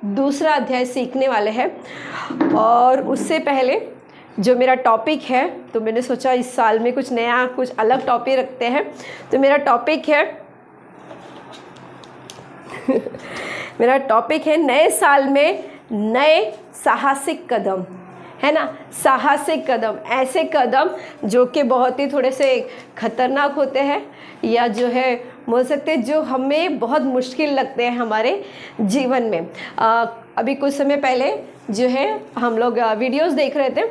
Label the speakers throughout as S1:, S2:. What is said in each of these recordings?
S1: दूसरा अध्याय सीखने वाले हैं। और उससे पहले जो मेरा टॉपिक है, तो मैंने सोचा इस साल में कुछ नया, कुछ अलग टॉपिक रखते हैं। तो मेरा टॉपिक है नए साल में नए साहसिक कदम, है ना। साहसिक कदम, ऐसे कदम जो कि बहुत ही थोड़े से खतरनाक होते हैं, या जो है बोल सकते हैं जो हमें बहुत मुश्किल लगते हैं हमारे जीवन में। अभी कुछ समय पहले जो है हम लोग वीडियोस देख रहे थे,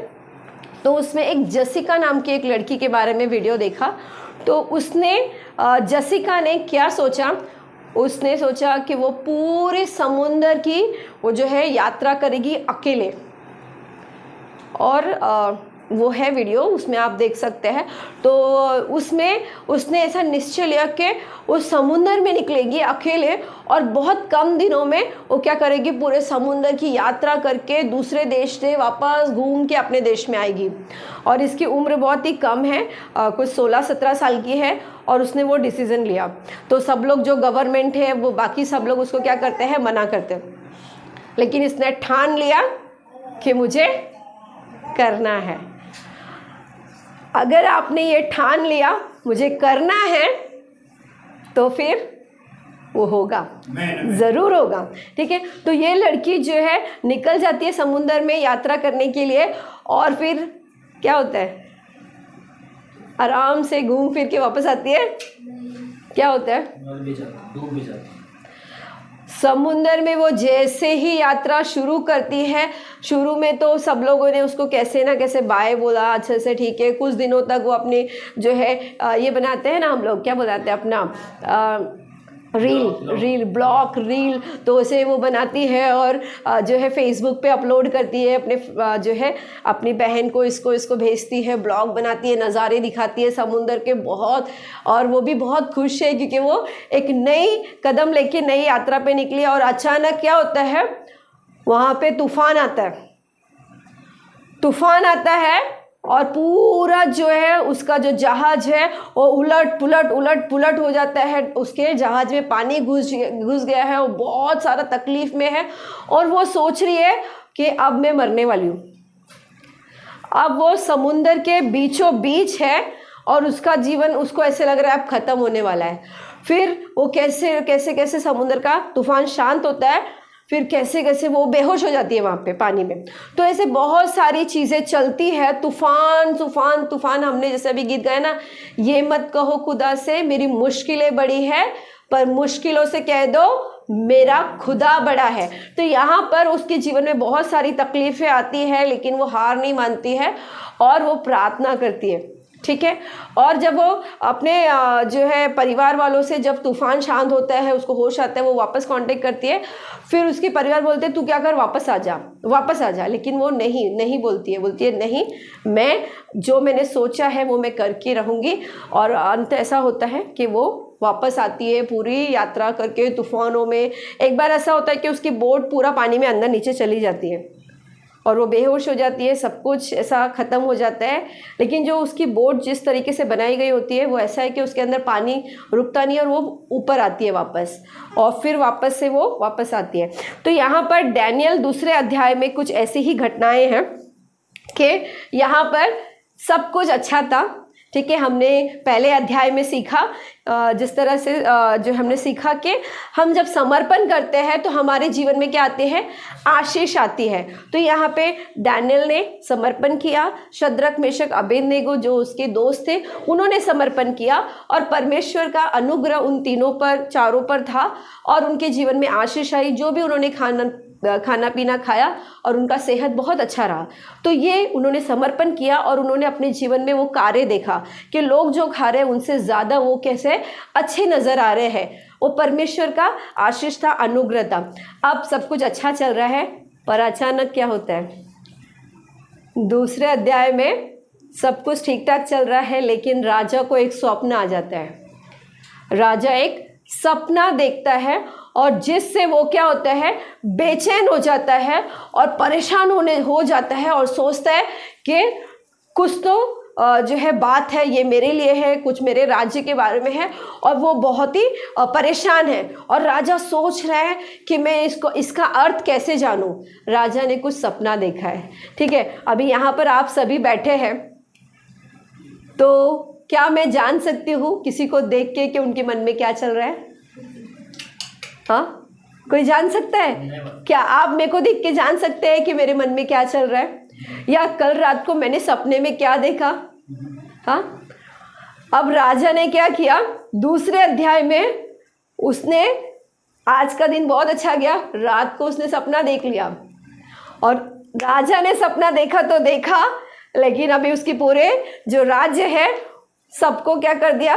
S1: तो उसमें एक जसिका नाम की एक लड़की के बारे में वीडियो देखा। तो उसने जसिका ने क्या सोचा, उसने सोचा कि वो पूरे समुंदर की वो जो है यात्रा करेगी अकेले। और वो है वीडियो, उसमें आप देख सकते हैं। तो उसमें उसने ऐसा निश्चय लिया कि वो समुंदर में निकलेगी अकेले, और बहुत कम दिनों में वो क्या करेगी, पूरे समुंदर की यात्रा करके दूसरे देश से वापस घूम के अपने देश में आएगी। और इसकी उम्र बहुत ही कम है, कुछ 16-17 साल की है, और उसने वो डिसीज़न लिया। तो सब लोग जो गवर्नमेंट है वो बाकी सब लोग उसको क्या करते हैं, मना करते हैं। लेकिन इसने ठान लिया कि मुझे करना है। अगर आपने ये ठान लिया मुझे करना है, तो फिर वो होगा, ज़रूर होगा। ठीक है। तो ये लड़की जो है निकल जाती है समुंदर में यात्रा करने के लिए, और फिर क्या होता है, आराम से घूम फिर के वापस आती है। क्या होता है, डूब भी जाती है। समुंदर में वो जैसे ही यात्रा शुरू करती है, शुरू में तो सब लोगों ने उसको कैसे ना कैसे बाय बोला, अच्छे से, ठीक है। कुछ दिनों तक वो अपनी जो है ये बनाते हैं ना, हम लोग क्या बनाते हैं अपना ब्लॉग रील, तो उसे वो बनाती है और जो है फेसबुक पे अपलोड करती है, अपने जो है अपनी बहन को इसको भेजती है, ब्लॉग बनाती है, नज़ारे दिखाती है समुंदर के बहुत। और वो भी बहुत खुश है क्योंकि वो एक नई कदम लेके नई यात्रा पे निकली। और अचानक क्या होता है, वहाँ पे तूफान आता है और पूरा जो है उसका जो जहाज है वो उलट पुलट हो जाता है। उसके जहाज में पानी घुस गया है, वो बहुत सारा तकलीफ में है, और वो सोच रही है कि अब मैं मरने वाली हूँ। अब वो समुंदर के बीचों बीच है और उसका जीवन, उसको ऐसे लग रहा है अब ख़त्म होने वाला है। फिर वो कैसे समुंदर का तूफान शांत होता है, फिर कैसे वो बेहोश हो जाती है वहाँ पे पानी में। तो ऐसे बहुत सारी चीज़ें चलती है, तूफान। हमने जैसे अभी गीत गाया ना, ये मत कहो खुदा से मेरी मुश्किलें बड़ी है, पर मुश्किलों से कह दो मेरा खुदा बड़ा है। तो यहाँ पर उसके जीवन में बहुत सारी तकलीफ़ें आती है, लेकिन वो हार नहीं मानती है और वो प्रार्थना करती है। ठीक है। और जब वो अपने जो है परिवार वालों से, जब तूफान शांत होता है, उसको होश आता है, वो वापस कांटेक्ट करती है। फिर उसके परिवार बोलते हैं तू क्या कर, वापस आ जा। लेकिन वो नहीं बोलती है नहीं, मैं जो मैंने सोचा है वो मैं करके रहूँगी। और अंत ऐसा होता है कि वो वापस आती है पूरी यात्रा करके तूफानों में। एक बार ऐसा होता है कि उसकी बोट पूरा पानी में अंदर नीचे चली जाती है और वो बेहोश हो जाती है, सब कुछ ऐसा ख़त्म हो जाता है। लेकिन जो उसकी बोट जिस तरीके से बनाई गई होती है वो ऐसा है कि उसके अंदर पानी रुकता नहीं और वो ऊपर आती है वापस, और फिर वापस से वो वापस आती है। तो यहाँ पर डैनियल दूसरे अध्याय में कुछ ऐसी ही घटनाएं हैं कि यहाँ पर सब कुछ अच्छा था। ठीक है। हमने पहले अध्याय में सीखा, जिस तरह से जो हमने सीखा कि हम जब समर्पण करते हैं तो हमारे जीवन में क्या आते हैं, आशीष आती है। तो यहाँ पे डैनियल ने समर्पण किया, शद्रक मेशक अबेदनेगो जो उसके दोस्त थे उन्होंने समर्पण किया, और परमेश्वर का अनुग्रह उन चारों पर था और उनके जीवन में आशीष आई। जो भी उन्होंने खाना पीना खाया और उनका सेहत बहुत अच्छा रहा। तो ये उन्होंने समर्पण किया और उन्होंने अपने जीवन में वो कार्य देखा कि लोग जो खा रहे हैं उनसे ज़्यादा वो कैसे अच्छे नज़र आ रहे हैं। वो परमेश्वर का आशीष था, अनुग्रह था। अब सब कुछ अच्छा चल रहा है, पर अचानक क्या होता है, दूसरे अध्याय में सब कुछ ठीक ठाक चल रहा है, लेकिन राजा को एक स्वप्न आ जाता है। राजा एक सपना देखता है और जिससे वो क्या होता है, बेचैन हो जाता है और परेशान हो जाता है और सोचता है कि कुछ तो जो है बात है ये मेरे लिए है, कुछ मेरे राज्य के बारे में है, और वो बहुत ही परेशान है। और राजा सोच रहा है कि मैं इसका अर्थ कैसे जानूं। राजा ने कुछ सपना देखा है। ठीक है, अभी यहाँ पर आप सभी बैठे हैं, तो क्या मैं जान सकती हूँ किसी को देख के कि उनके मन में क्या चल रहा है? हाँ, कोई जान सकता है? क्या आप मेरे को देख के जान सकते हैं कि मेरे मन में क्या चल रहा है, या कल रात को मैंने सपने में क्या देखा? हाँ, अब राजा ने क्या किया, दूसरे अध्याय में उसने, आज का दिन बहुत अच्छा गया, रात को उसने सपना देख लिया, और राजा ने सपना देखा तो देखा, लेकिन अभी उसकी पूरे जो राज्य है सबको क्या कर दिया,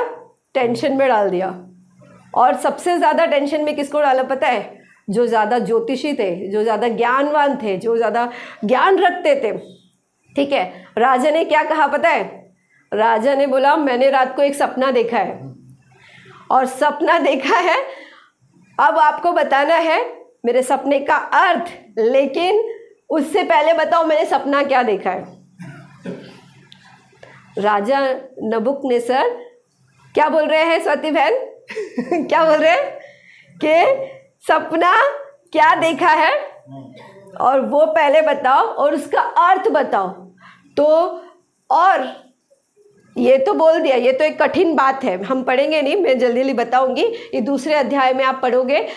S1: टेंशन में डाल दिया। और सबसे ज़्यादा टेंशन में किसको डाला पता है? जो ज़्यादा ज्योतिषी थे, जो ज़्यादा ज्ञानवान थे, जो ज़्यादा ज्ञान रखते थे। ठीक है, राजा ने क्या कहा पता है? राजा ने बोला मैंने रात को एक सपना देखा है, और सपना देखा है, अब आपको बताना है मेरे सपने का अर्थ, लेकिन उससे पहले बताओ मैंने सपना क्या देखा है। राजा नबूकदनेस्सर क्या बोल रहे हैं स्वाति बहन? क्या बोल रहे हैं कि सपना क्या देखा है, और वो पहले बताओ और उसका अर्थ बताओ। तो और ये तो बोल दिया, ये तो एक कठिन बात है, हम पढ़ेंगे नहीं, मैं जल्दी जल्दी बताऊंगी। ये दूसरे अध्याय में आप पढ़ोगे,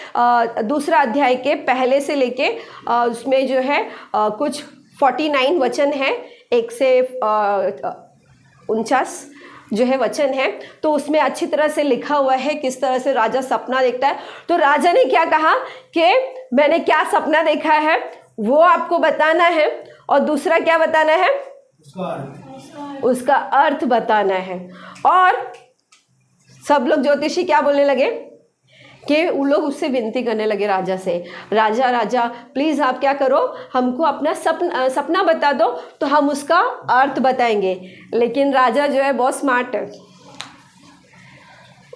S1: दूसरा अध्याय के पहले से लेके उसमें जो है कुछ 49 वचन है, 1 से 49 जो है वचन है, तो उसमें अच्छी तरह से लिखा हुआ है किस तरह से राजा सपना देखता है। तो राजा ने क्या कहा कि मैंने क्या सपना देखा है वो आपको बताना है, और दूसरा क्या बताना है, उसका अर्थ बताना है। और सब लोग ज्योतिषी क्या बोलने लगे कि उन लोग उससे विनती करने लगे राजा से, राजा राजा प्लीज़ आप क्या करो, हमको अपना सपना बता दो तो हम उसका अर्थ बताएंगे। लेकिन राजा जो है बहुत स्मार्ट है,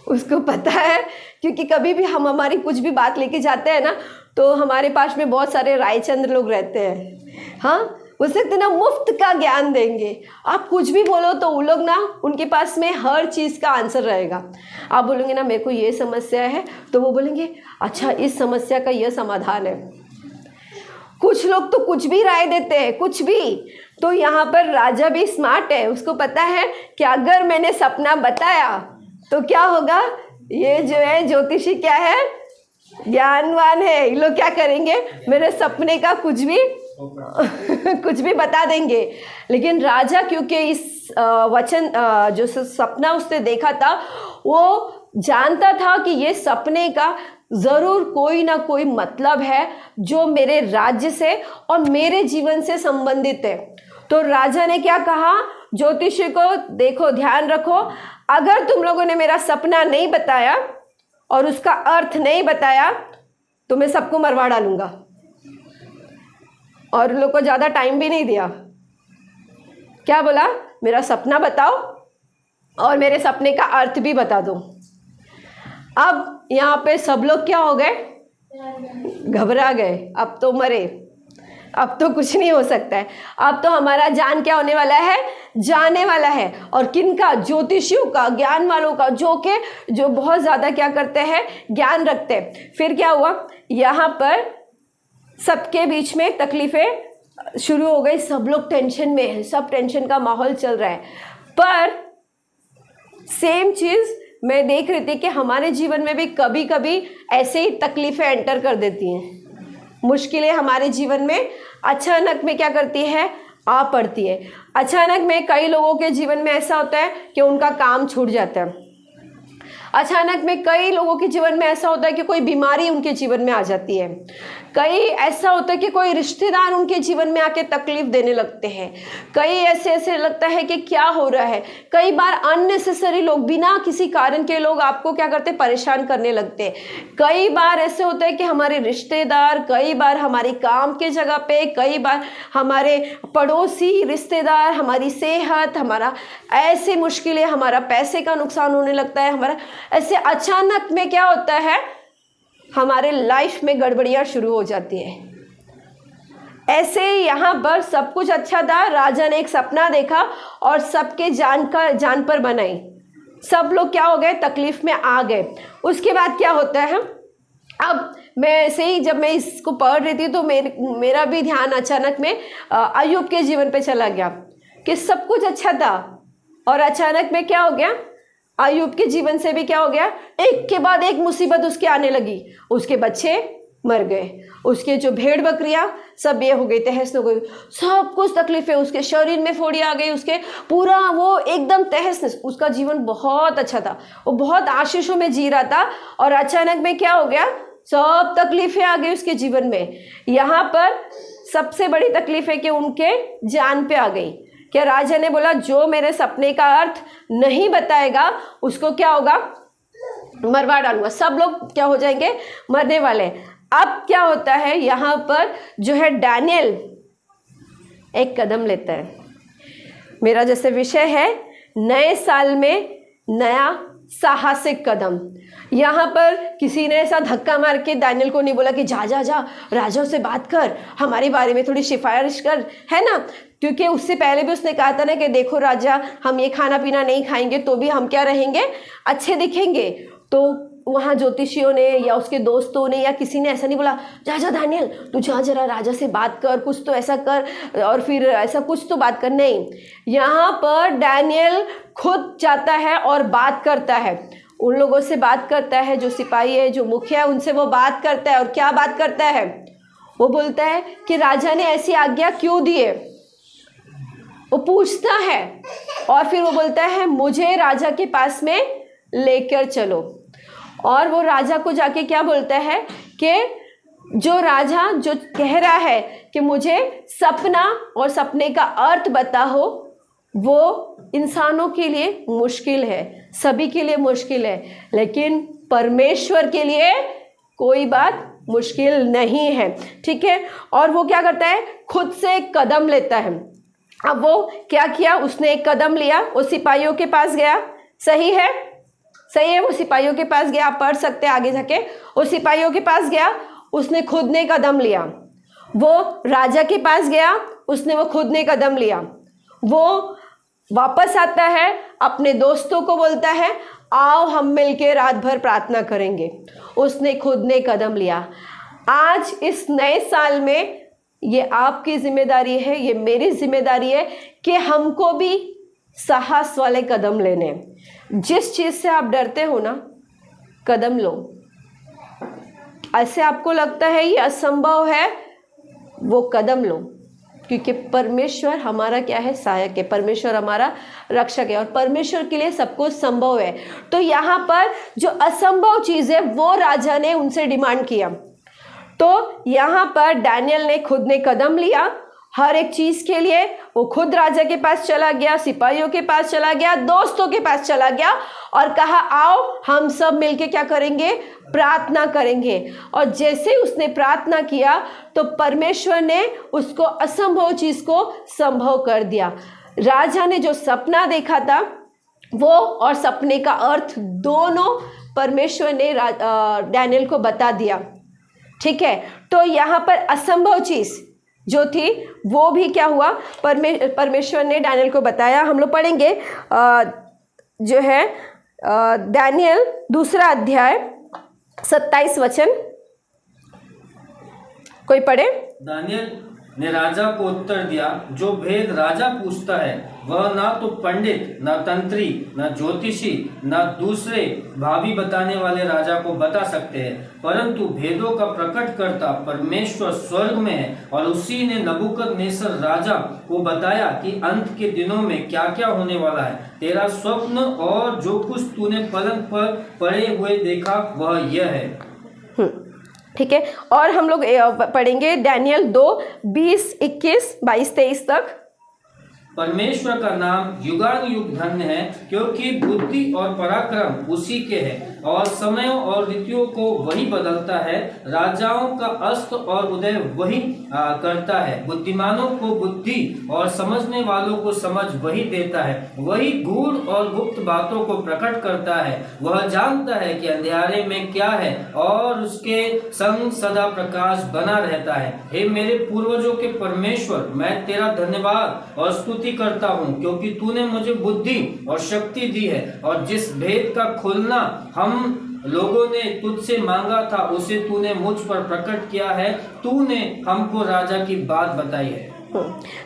S1: उसको पता है, क्योंकि कभी भी हम हमारी कुछ भी बात लेके जाते हैं ना, तो हमारे पास में बहुत सारे रायचंद्र लोग रहते हैं। हाँ, वो सकते ना मुफ्त का ज्ञान देंगे, आप कुछ भी बोलो तो वो लोग ना, उनके पास में हर चीज़ का आंसर रहेगा। आप बोलेंगे ना मेरे को ये समस्या है, तो वो बोलेंगे अच्छा इस समस्या का ये समाधान है। कुछ लोग तो कुछ भी राय देते हैं, कुछ भी। तो यहाँ पर राजा भी स्मार्ट है, उसको पता है कि अगर मैंने सपना बताया तो क्या होगा, ये जो है ज्योतिषी क्या है, ज्ञानवान है, ये लोग क्या करेंगे, मेरे सपने का कुछ भी बता देंगे। लेकिन राजा क्योंकि इस वचन जो सपना उसने देखा था, वो जानता था कि ये सपने का ज़रूर कोई ना कोई मतलब है जो मेरे राज्य से और मेरे जीवन से संबंधित है। तो राजा ने क्या कहा ज्योतिषी को, देखो ध्यान रखो, अगर तुम लोगों ने मेरा सपना नहीं बताया और उसका अर्थ नहीं बताया तो मैं सबको मरवा डालूंगा। और उन लोग को ज़्यादा टाइम भी नहीं दिया, क्या बोला, मेरा सपना बताओ और मेरे सपने का अर्थ भी बता दो। अब यहाँ पे सब लोग क्या हो गए, घबरा गए, अब तो मरे, अब तो कुछ नहीं हो सकता है, अब तो हमारा जान क्या होने वाला है, जाने वाला है। और किनका, ज्योतिषियों का, ज्ञान वालों का, जो बहुत ज़्यादा क्या करते हैं, ज्ञान रखते हैं। फिर क्या हुआ, यहाँ पर सबके बीच में तकलीफें शुरू हो गई, सब लोग टेंशन में हैं, सब टेंशन का माहौल चल रहा है। पर सेम चीज़ मैं देख रही थी कि हमारे जीवन में भी कभी कभी ऐसे ही तकलीफें एंटर कर देती हैं, मुश्किलें हमारे जीवन में अचानक में क्या करती है, आ पड़ती है। अचानक में कई लोगों के जीवन में ऐसा होता है कि उनका काम छूट जाता है। अचानक में कई लोगों के जीवन में ऐसा होता है कि कोई बीमारी उनके जीवन में आ जाती है। कई ऐसा होता है कि कोई रिश्तेदार उनके जीवन में आके तकलीफ देने लगते हैं। कई ऐसे लगता है कि क्या हो रहा है। कई बार अननेसेसरी लोग, बिना किसी कारण के लोग आपको क्या करते, परेशान करने लगते हैं। कई बार ऐसे होता है कि हमारे रिश्तेदार, कई बार हमारी काम के जगह पे, कई बार हमारे पड़ोसी रिश्तेदार, हमारी सेहत, हमारा ऐसे मुश्किलें, हमारा पैसे का नुकसान होने लगता है, हमारा ऐसे अचानक में क्या होता है, हमारे लाइफ में गड़बड़ियाँ शुरू हो जाती है। ऐसे ही यहाँ पर सब कुछ अच्छा था। राजा ने एक सपना देखा और सबके जान पर बनाई। सब लोग क्या हो गए, तकलीफ में आ गए। उसके बाद क्या होता है, अब मैं ऐसे ही जब मैं इसको पढ़ रही थी तो मेरा भी ध्यान अचानक में अय्यूब के जीवन पे चला गया कि सब कुछ अच्छा था और अचानक में क्या हो गया, अय्यूब के जीवन से भी क्या हो गया, एक के बाद एक मुसीबत उसके आने लगी। उसके बच्चे मर गए, उसके जो भेड़ बकरियां सब ये हो गई, तहस हो गई, सब कुछ तकलीफ है, उसके शरीर में फोड़ी आ गई, उसके पूरा वो एकदम तहस। उसका जीवन बहुत अच्छा था, वो बहुत आशीषों में जी रहा था और अचानक में क्या हो गया, सब तकलीफें आ गई उसके जीवन में। यहाँ पर सबसे बड़ी तकलीफ है कि उनके जान पे आ गई। क्या राजा ने बोला जो मेरे सपने का अर्थ नहीं बताएगा उसको क्या होगा, मरवा डालूंगा। सब लोग क्या हो जाएंगे, मरने वाले। अब क्या होता है, यहाँ पर जो है डैनियल एक कदम लेता है। मेरा जैसे विषय है नए साल में नया साहसिक कदम। यहाँ पर किसी ने ऐसा धक्का मार के डैनियल को नहीं बोला कि जा जा जा राजा से बात कर, हमारे बारे में थोड़ी सिफारिश कर, है ना। क्योंकि उससे पहले भी उसने कहा था ना कि देखो राजा, हम ये खाना पीना नहीं खाएंगे तो भी हम क्या रहेंगे, अच्छे दिखेंगे। तो वहाँ ज्योतिषियों ने या उसके दोस्तों ने या किसी ने ऐसा नहीं बोला जा जा डैनियल तू जा जरा राजा से बात कर, कुछ तो ऐसा कर और फिर ऐसा कुछ तो बात कर। नहीं, यहाँ पर डैनियल खुद जाता है और बात करता है, उन लोगों से बात करता है, जो सिपाही है, जो मुखिया है, उनसे वो बात करता है। और क्या बात करता है, वो बोलता है कि राजा ने ऐसी आज्ञा क्यों दी है, वो पूछता है। और फिर वो बोलता है मुझे राजा के पास में लेकर चलो। और वो राजा को जाके क्या बोलता है कि जो राजा जो कह रहा है कि मुझे सपना और सपने का अर्थ बताओ, वो इंसानों के लिए मुश्किल है, सभी के लिए मुश्किल है, लेकिन परमेश्वर के लिए कोई बात मुश्किल नहीं है। ठीक है। और वो क्या करता है, खुद से एक कदम लेता है। अब वो क्या किया, उसने एक कदम लिया, वो सिपाहियों के पास गया। सही है, सही है, वो सिपाहियों के पास गया। आप पढ़ सकते हैं आगे जाके। वो सिपाहियों के पास गया, उसने खुद ने कदम लिया। वो राजा के पास गया, उसने वो खुद ने कदम लिया। वो वापस आता है, अपने दोस्तों को बोलता है आओ हम मिलके रात भर प्रार्थना करेंगे। उसने खुद ने कदम लिया। आज इस नए साल में ये आपकी जिम्मेदारी है, ये मेरी जिम्मेदारी है कि हमको भी साहस वाले कदम लेने। जिस चीज़ से आप डरते हो ना, कदम लो। ऐसे आपको लगता है ये असंभव है, वो कदम लो, क्योंकि परमेश्वर हमारा क्या है, सहायक है, परमेश्वर हमारा रक्षक है और परमेश्वर के लिए सब कुछ संभव है। तो यहाँ पर जो असंभव चीज़ है वो राजा ने उनसे डिमांड किया। तो यहाँ पर डैनियल ने खुद ने कदम लिया हर एक चीज के लिए। वो खुद राजा के पास चला गया, सिपाहियों के पास चला गया, दोस्तों के पास चला गया और कहा आओ हम सब मिलके क्या करेंगे, प्रार्थना करेंगे। और जैसे उसने प्रार्थना किया तो परमेश्वर ने उसको असंभव चीज को संभव कर दिया। राजा ने जो सपना देखा था वो और सपने का अर्थ दोनों परमेश्वर ने डैनियल को बता दिया। ठीक है। तो यहाँ पर असंभव चीज जो थी वो भी क्या हुआ, परमेश्वर ने डैनियल को बताया। हम लोग पढ़ेंगे जो है डैनियल 2 अध्याय 27 वचन। कोई पढ़े।
S2: दानियल ने राजा को उत्तर दिया, जो भेद राजा पूछता है वह ना तो पंडित, ना तंत्री, ना ज्योतिषी, ना दूसरे भावी बताने वाले राजा को बता सकते हैं, परंतु भेदों का प्रकट करता परमेश्वर स्वर्ग में है। और उसी ने नबूकदनेस्सर राजा को बताया कि अंत के दिनों में क्या क्या होने वाला है। तेरा स्वप्न और जो कुछ तूने पलंग पर पड़े हुए देखा वह यह है।
S1: ठीक है। और हम लोग पढ़ेंगे डैनियल 2:20, 21, 22, 23 तक।
S2: परमेश्वर का नाम युगानुयुग धन्य है, क्योंकि बुद्धि और पराक्रम उसी के हैं। और समयों और ऋतुओं को वही बदलता है। राजाओं का अस्त और उदय वही करता है। बुद्धिमानों को बुद्धि और समझने वालों को समझ वही देता है। वही गूढ़ और गुप्त बातों को प्रकट करता है। वह जानता है कि अंधेरे में क्या है और उसके संग सदा प्रकाश बना रहता है। हे मेरे पूर्वजों के परमेश्वर, मैं तेरा धन्यवाद और स्तुति करता हूँ, क्योंकि तूने मुझे बुद्धि और शक्ति दी है, और जिस भेद का खुलना हम लोगों ने तुझसे मांगा था उसे तूने मुझ पर प्रकट किया है। तूने हमको राजा की बात बताई है।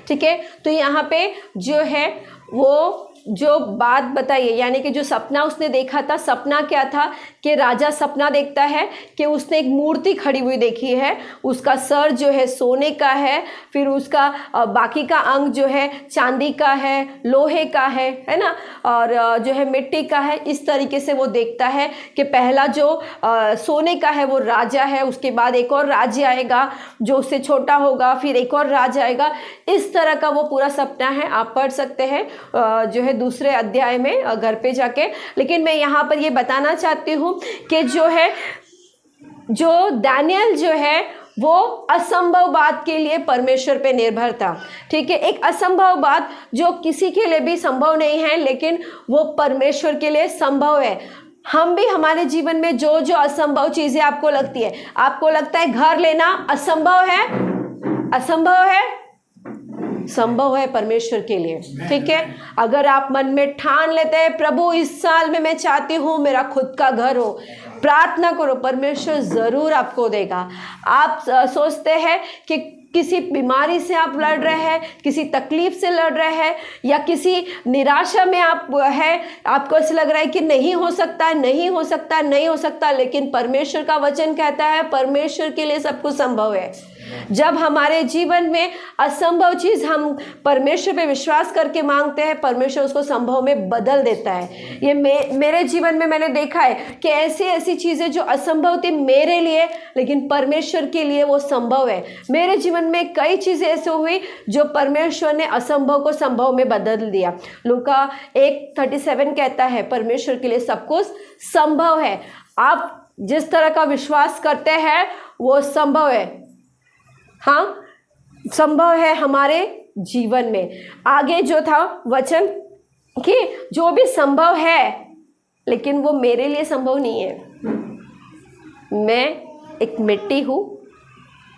S1: ठीक है, तो यहाँ पे जो है वो जो बात बताइए, यानी कि जो सपना उसने देखा था, सपना क्या था कि राजा सपना देखता है कि उसने एक मूर्ति खड़ी हुई देखी है, उसका सर जो है सोने का है, फिर उसका बाकी का अंग जो है चांदी का है, लोहे का है ना, और जो है मिट्टी का है। इस तरीके से वो देखता है कि पहला जो सोने का है वो राजा है, उसके बाद एक और राज्य आएगा जो उससे छोटा होगा, फिर एक और राज्य आएगा। इस तरह का वो पूरा सपना है, आप पढ़ सकते हैं जो है दूसरे अध्याय में घर पे जाके। लेकिन मैं यहाँ पर ये बताना चाहती हूँ कि जो दानियल जो है वो असंभव बात के लिए परमेश्वर पे निर्भर था। ठीक है, एक असंभव बात जो किसी के लिए भी संभव नहीं है, लेकिन वो परमेश्वर के लिए संभव है। हम भी हमारे जीवन में जो जो असंभव चीजें आपको लगती है, आपको लगता है घर लेना असंभव है, असंभव है, संभव है परमेश्वर के लिए। ठीक है, अगर आप मन में ठान लेते हैं प्रभु इस साल में मैं चाहती हूँ मेरा खुद का घर हो, प्रार्थना करो, परमेश्वर जरूर आपको देगा। आप सोचते हैं कि किसी बीमारी से आप लड़ रहे हैं, किसी तकलीफ से लड़ रहे हैं, या किसी निराशा में आप है, आपको ऐसा लग रहा है कि नहीं हो सकता, नहीं हो सकता, नहीं हो सकता, लेकिन परमेश्वर का वचन कहता है परमेश्वर के लिए सब कुछ संभव है। जब हमारे जीवन में असंभव चीज हम परमेश्वर पे विश्वास करके मांगते हैं, परमेश्वर उसको संभव में बदल देता है। ये मेरे जीवन में मैंने देखा है कि ऐसी चीजें जो असंभव थी मेरे लिए, लेकिन परमेश्वर के लिए वो संभव है। मेरे जीवन में कई चीजें ऐसे हुई जो परमेश्वर ने असंभव को संभव में बदल दिया। लूका 1:37 कहता है परमेश्वर के लिए सब कुछ संभव है। आप जिस तरह का विश्वास करते हैं वो संभव है, हाँ संभव है हमारे जीवन में। आगे जो था वचन कि जो भी संभव है, लेकिन वो मेरे लिए संभव नहीं है। मैं एक मिट्टी हूँ,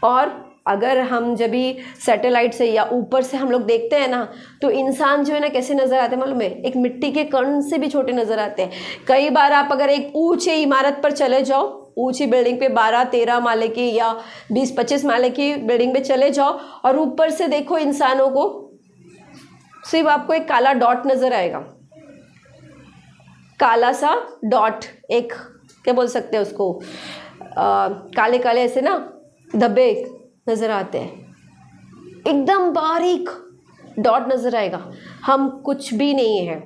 S1: और अगर हम जब भी सैटेलाइट से या ऊपर से हम लोग देखते हैं ना, तो इंसान जो है ना कैसे नज़र आते हैं मालूम है? एक मिट्टी के कण से भी छोटे नज़र आते हैं। कई बार आप अगर एक ऊंचे इमारत पर चले जाओ, ऊंची बिल्डिंग पे 12-13 माले की या 20-25 माले की बिल्डिंग पे चले जाओ और ऊपर से देखो इंसानों को, सिर्फ आपको एक काला डॉट नज़र आएगा, काला सा डॉट, एक क्या बोल सकते हैं उसको, काले काले ऐसे ना धब्बे नज़र आते हैं, एकदम बारीक डॉट नज़र आएगा। हम कुछ भी नहीं है।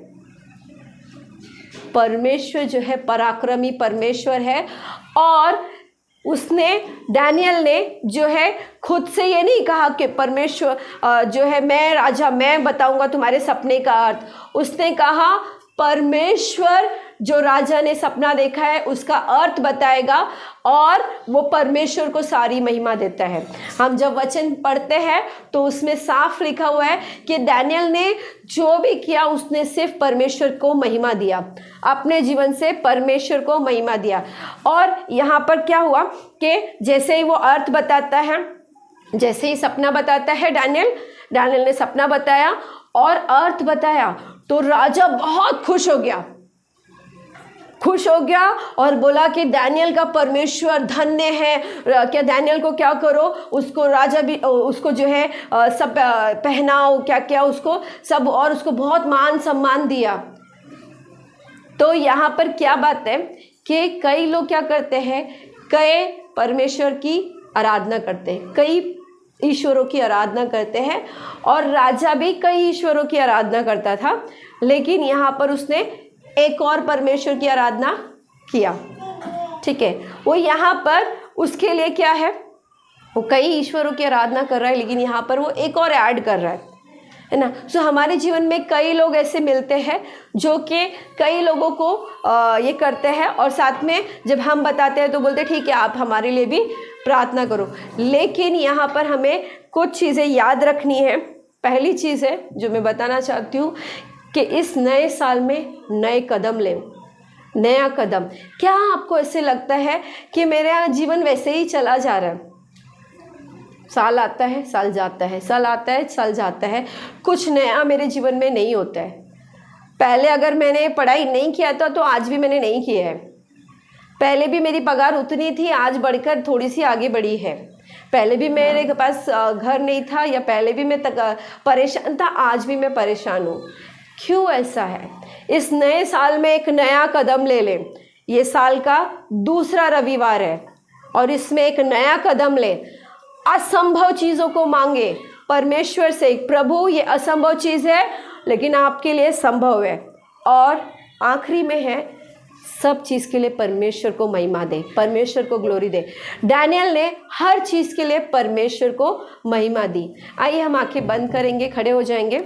S1: परमेश्वर जो है पराक्रमी परमेश्वर है, और उसने दानियल ने जो है खुद से ये नहीं कहा कि परमेश्वर जो है मैं राजा, मैं बताऊंगा तुम्हारे सपने का अर्थ। उसने कहा परमेश्वर जो राजा ने सपना देखा है उसका अर्थ बताएगा, और वो परमेश्वर को सारी महिमा देता है। हम जब वचन पढ़ते हैं तो उसमें साफ लिखा हुआ है कि दानियल ने जो भी किया उसने सिर्फ परमेश्वर को महिमा दिया, अपने जीवन से परमेश्वर को महिमा दिया। और यहाँ पर क्या हुआ कि जैसे ही वो अर्थ बताता है, जैसे ही सपना बताता है, दानियल ने सपना बताया और अर्थ बताया, तो राजा बहुत खुश हो गया और बोला कि दानियल का परमेश्वर धन्य है। क्या दानियल को क्या करो, उसको राजा भी उसको जो है सब पहनाओ, क्या क्या उसको सब, और उसको बहुत मान सम्मान दिया। तो यहाँ पर क्या बात है कि कई लोग क्या करते हैं, कई परमेश्वर की आराधना करते हैं, कई ईश्वरों की आराधना करते हैं, और राजा भी कई ईश्वरों की आराधना करता था, लेकिन यहाँ पर उसने एक और परमेश्वर की आराधना किया। ठीक है, वो यहाँ पर उसके लिए क्या है, वो कई ईश्वरों की आराधना कर रहा है, लेकिन यहाँ पर वो एक और ऐड कर रहा है है ना। सो हमारे जीवन में कई लोग ऐसे मिलते हैं जो कि कई लोगों को ये करते हैं, और साथ में जब हम बताते हैं तो बोलते हैं ठीक है आप हमारे लिए भी प्रार्थना करो। लेकिन यहाँ पर हमें कुछ चीज़ें याद रखनी है। पहली चीज़ है जो मैं बताना चाहती हूँ कि इस नए साल में नए कदम लें, नया कदम। क्या आपको ऐसे लगता है कि मेरा जीवन वैसे ही चला जा रहा है, साल आता है साल जाता है, साल आता है साल जाता है, कुछ नया मेरे जीवन में नहीं होता है। पहले अगर मैंने पढ़ाई नहीं किया था तो आज भी मैंने नहीं किया है। पहले भी मेरी पगार उतनी थी, आज बढ़कर थोड़ी सी आगे बढ़ी है। पहले भी मेरे पास घर नहीं था, या पहले भी मैं परेशान था, आज भी मैं परेशान हूँ। क्यों ऐसा है? इस नए साल में एक नया कदम ले लें। ये साल का दूसरा रविवार है और इसमें एक नया कदम लें। असंभव चीज़ों को मांगे परमेश्वर से। प्रभु ये असंभव चीज़ है लेकिन आपके लिए संभव है। और आखिरी में है, सब चीज़ के लिए परमेश्वर को महिमा दे, परमेश्वर को ग्लोरी दे। डैनियल ने हर चीज़ के लिए परमेश्वर को महिमा दी। आइए हम आंखें बंद करेंगे, खड़े हो जाएंगे।